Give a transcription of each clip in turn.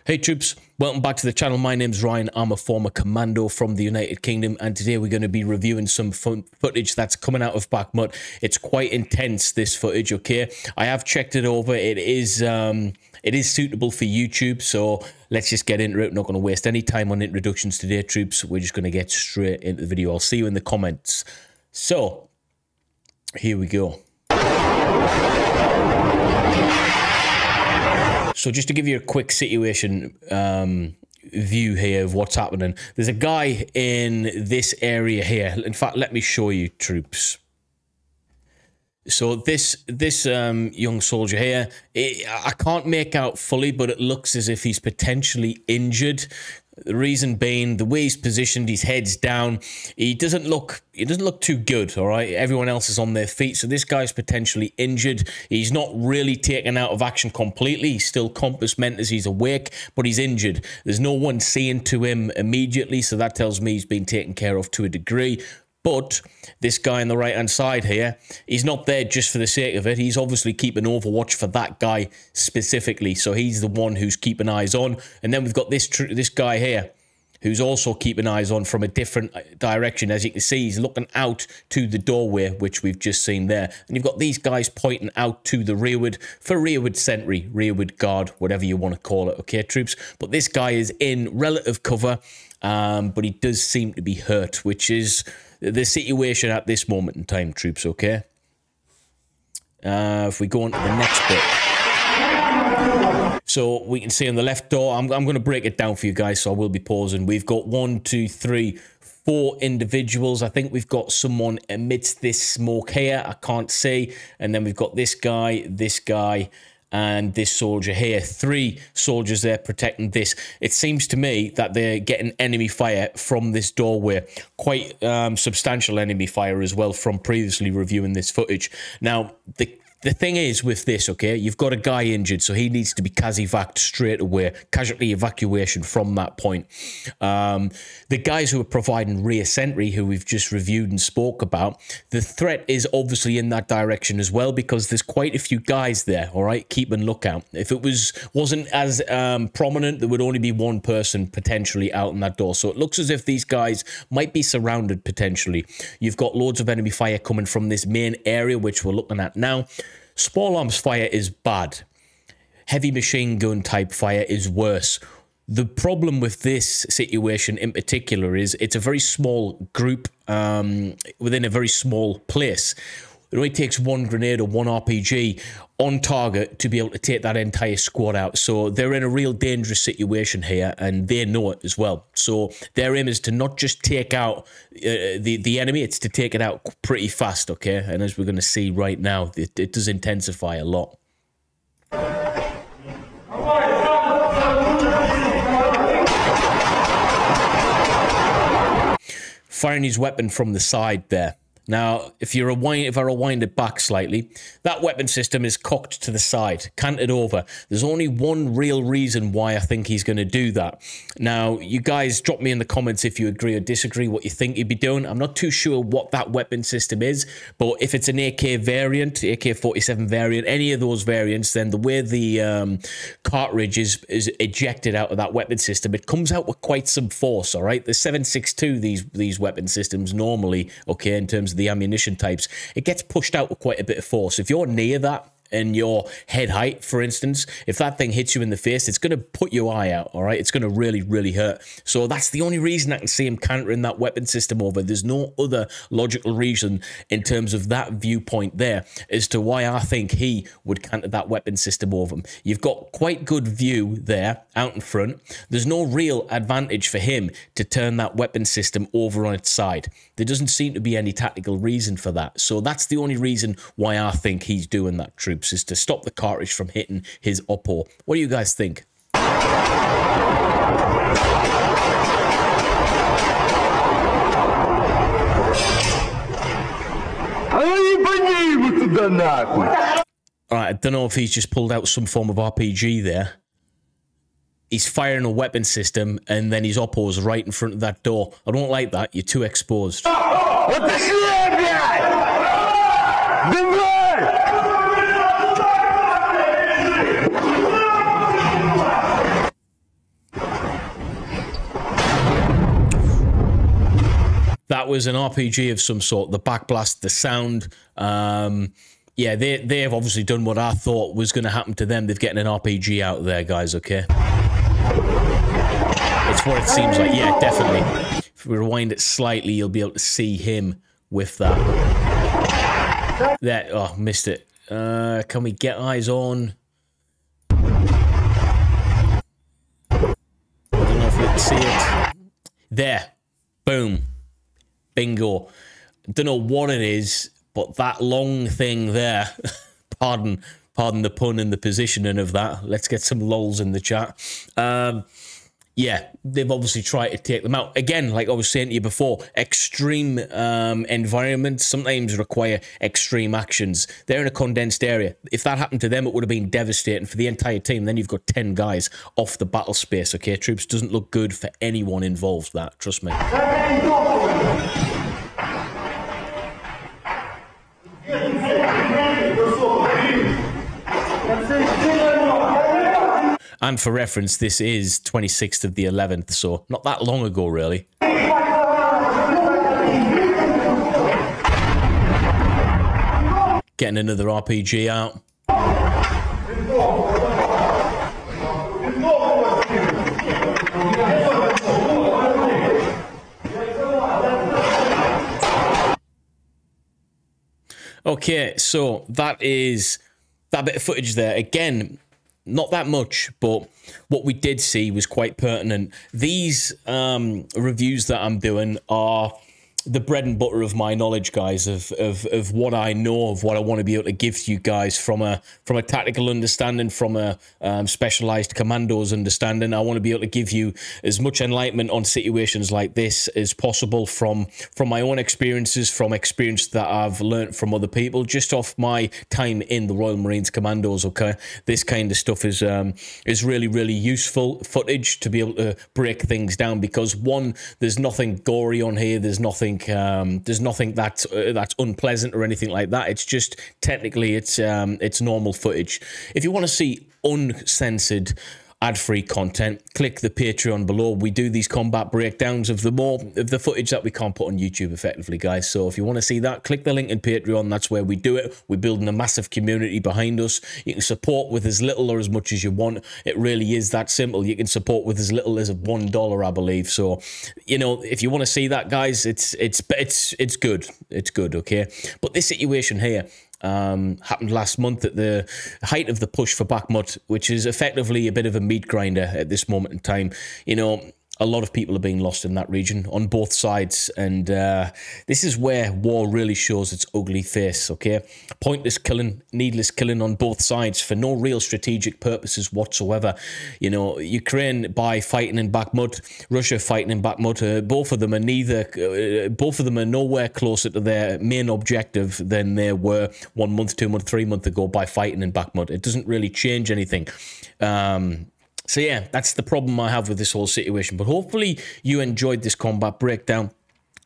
Hey troops, welcome back to the channel. My name's Ryan. I'm a former commando from the United Kingdom, and today we're going to be reviewing some footage that's coming out of Bakhmut. It's quite intense, this footage, okay? I have checked it over. It is suitable for YouTube, so let's just get into it. We're not going to waste any time on introductions today, troops. We're just going to get straight into the video. I'll see you in the comments. So, here we go. So just to give you a quick situation view here of what's happening. There's a guy in this area here. In fact, let me show you, troops. So this young soldier here, I can't make out fully, but it looks as if he's potentially injured. The reason being, the way he's positioned, his head's down. He doesn't look too good, all right? Everyone else is on their feet, so this guy's potentially injured. He's not really taken out of action completely. He's still compass mentis, he's awake, but he's injured. There's no one seeing to him immediately, so that tells me he's been taken care of to a degree. But this guy on the right-hand side here, he's not there just for the sake of it. He's obviously keeping overwatch for that guy specifically. So he's the one who's keeping eyes on. And then we've got this guy here who's also keeping eyes on from a different direction. As you can see, he's looking out to the doorway, which we've just seen there. And you've got these guys pointing out to the rearward for rearward sentry, rearward guard, whatever you want to call it, okay, troops? But this guy is in relative cover, but he does seem to be hurt, which is the situation at this moment in time, troops, okay? If we go on to the next bit. So we can see on the left door, I'm going to break it down for you guys, so I will be pausing. We've got 1, 2, 3, 4 individuals. I think we've got someone amidst this smoke here. I can't see. And then we've got this guy, and this soldier here. 3 soldiers there protecting this. It seems to me that they're getting enemy fire from this doorway. Quite substantial enemy fire as well from previously reviewing this footage. Now, the thing is with this, okay, you've got a guy injured, so he needs to be cas-evac'd straight away. Casualty evacuation from that point. The guys who are providing rear sentry, who we've just reviewed and spoke about, the threat is obviously in that direction as well, because there's quite a few guys there, all right? Keep an lookout. If it wasn't as prominent, there would only be one person potentially out in that door. So it looks as if these guys might be surrounded potentially. You've got loads of enemy fire coming from this main area, which we're looking at now. Small arms fire is bad. Heavy machine gun type fire is worse. The problem with this situation in particular is it's a very small group within a very small place. It only takes 1 grenade or 1 RPG on target to be able to take that entire squad out. So they're in a real dangerous situation here, and they know it as well. So their aim is to not just take out the enemy, it's to take it out pretty fast, okay? And as we're going to see right now, it does intensify a lot. Firing his weapon from the side there. Now, if I rewind it back slightly, that weapon system is cocked to the side, canted over. There's only one real reason why I think he's going to do that. Now, you guys drop me in the comments if you agree or disagree what you think he'd be doing. I'm not too sure what that weapon system is, but if it's an AK variant, AK-47 variant, any of those variants, then the way the cartridge is ejected out of that weapon system, it comes out with quite some force, all right? The 7.62, these weapon systems normally, okay, in terms of the ammunition types, it gets pushed out with quite a bit of force. If you're near that in your head height, for instance, if that thing hits you in the face, it's going to put your eye out, all right? It's going to really, really hurt. So that's the only reason I can see him countering that weapon system over. There's no other logical reason in terms of that viewpoint there as to why I think he would counter that weapon system over him. You've got quite good view there out in front. There's no real advantage for him to turn that weapon system over on its side. There doesn't seem to be any tactical reason for that. So that's the only reason why I think he's doing that, troops, is to stop the cartridge from hitting his oppo. What do you guys think? Alright, I don't know if he's just pulled out some form of RPG there. He's firing a weapon system and then his oppo's right in front of that door. I don't like that. You're too exposed. That was an RPG of some sort. The backblast, the sound. Yeah, they have obviously done what I thought was going to happen to them. They've getting an RPG out there, guys, okay? It's what it seems like. Yeah, definitely. If we rewind it slightly, you'll be able to see him with that. There. Oh, missed it. Can we get eyes on? I don't know if we can see it. There. Boom. Bingo. Don't know what it is, but that long thing there, pardon the pun and the positioning of that. Let's get some lols in the chat. Yeah, they've obviously tried to take them out. Again, like I was saying to you before, extreme environments sometimes require extreme actions. They're in a condensed area. If that happened to them, it would have been devastating for the entire team. Then you've got 10 guys off the battle space, okay, troops? Doesn't look good for anyone involved, that. Trust me. And for reference, this is 26th of the 11th, so not that long ago, really. Getting another RPG out. Okay, so that is that bit of footage there. Again, not that much, but what we did see was quite pertinent. These reviews that I'm doing are the bread and butter of my knowledge, guys, of what I know, of what I want to be able to give to you guys from a tactical understanding, from a specialized commandos understanding. I want to be able to give you as much enlightenment on situations like this as possible from my own experiences, from experience that I've learned from other people, just off my time in the Royal Marines Commandos. Okay, this kind of stuff is really, really useful footage to be able to break things down, because one, there's nothing gory on here, there's nothing that's unpleasant or anything like that. It's just technically it's normal footage. If you want to see uncensored ad-free content, click the Patreon below. We do these combat breakdowns of the footage that we can't put on YouTube effectively, guys. So if you want to see that, click the link in Patreon. That's where we do it. We're building a massive community behind us. You can support with as little or as much as you want. It really is that simple. You can support with as little as $1, I believe. So, you know, if you want to see that, guys, it's good. It's good, okay? But this situation here happened last month at the height of the push for Bakhmut, which is effectively a bit of a meat grinder at this moment in time. You know, a lot of people are being lost in that region on both sides, and this is where war really shows its ugly face, okay? Pointless killing, needless killing on both sides for no real strategic purposes whatsoever. You know, Ukraine by fighting in Bakhmut, Russia fighting in Bakhmut, both of them are nowhere closer to their main objective than they were 1 month, 2 months, 3 months ago by fighting in Bakhmut. It doesn't really change anything. So yeah, that's the problem I have with this whole situation. But hopefully you enjoyed this combat breakdown,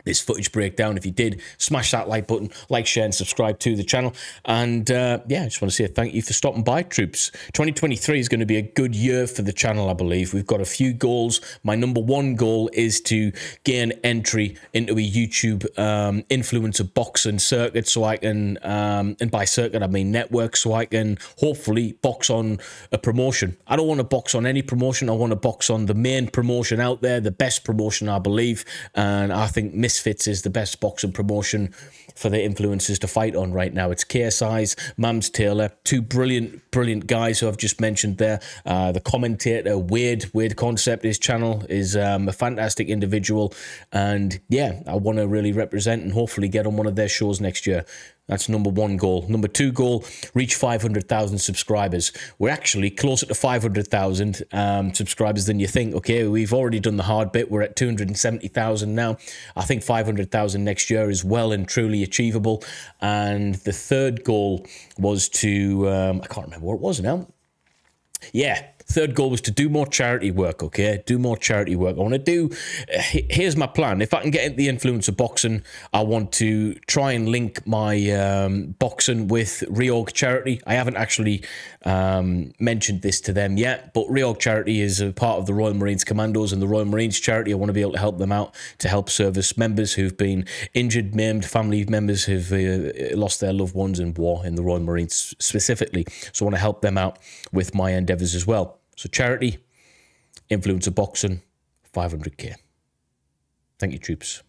this footage breakdown. If you did, smash that like button, like, share, and subscribe to the channel. And yeah, I just want to say thank you for stopping by, troops. 2023 is going to be a good year for the channel, I believe. We've got a few goals. My #1 goal is to gain entry into a YouTube influencer boxing circuit, so I can, and by circuit I mean network, so I can hopefully box on a promotion. I don't want to box on any promotion. I want to box on the main promotion out there, the best promotion, I believe. And I think Misfits is the best boxing promotion for the influencers to fight on right now. It's KSI's, Mams Taylor, two brilliant guys who I've just mentioned there. The commentator, Wade Concept, his channel is a fantastic individual. And yeah, I want to really represent and hopefully get on one of their shows next year. That's #1 goal. #2 goal, reach 500,000 subscribers. We're actually closer to 500,000 subscribers than you think, okay? We've already done the hard bit. We're at 270,000 now. I think 500,000 next year is well and truly achievable. And the third goal was to, I can't remember what it was now. Yeah, Third goal was to do more charity work, okay? Do more charity work. I want to do, here's my plan. If I can get into the influencer boxing, I want to try and link my boxing with Reorg Charity. I haven't actually mentioned this to them yet, but Reorg Charity is a part of the Royal Marines Commandos and the Royal Marines Charity. I want to be able to help them out, to help service members who've been injured, maimed, family members who've lost their loved ones in war in the Royal Marines specifically. So I want to help them out with my endeavours as well. So charity, influencer boxing, 500k. Thank you, troops.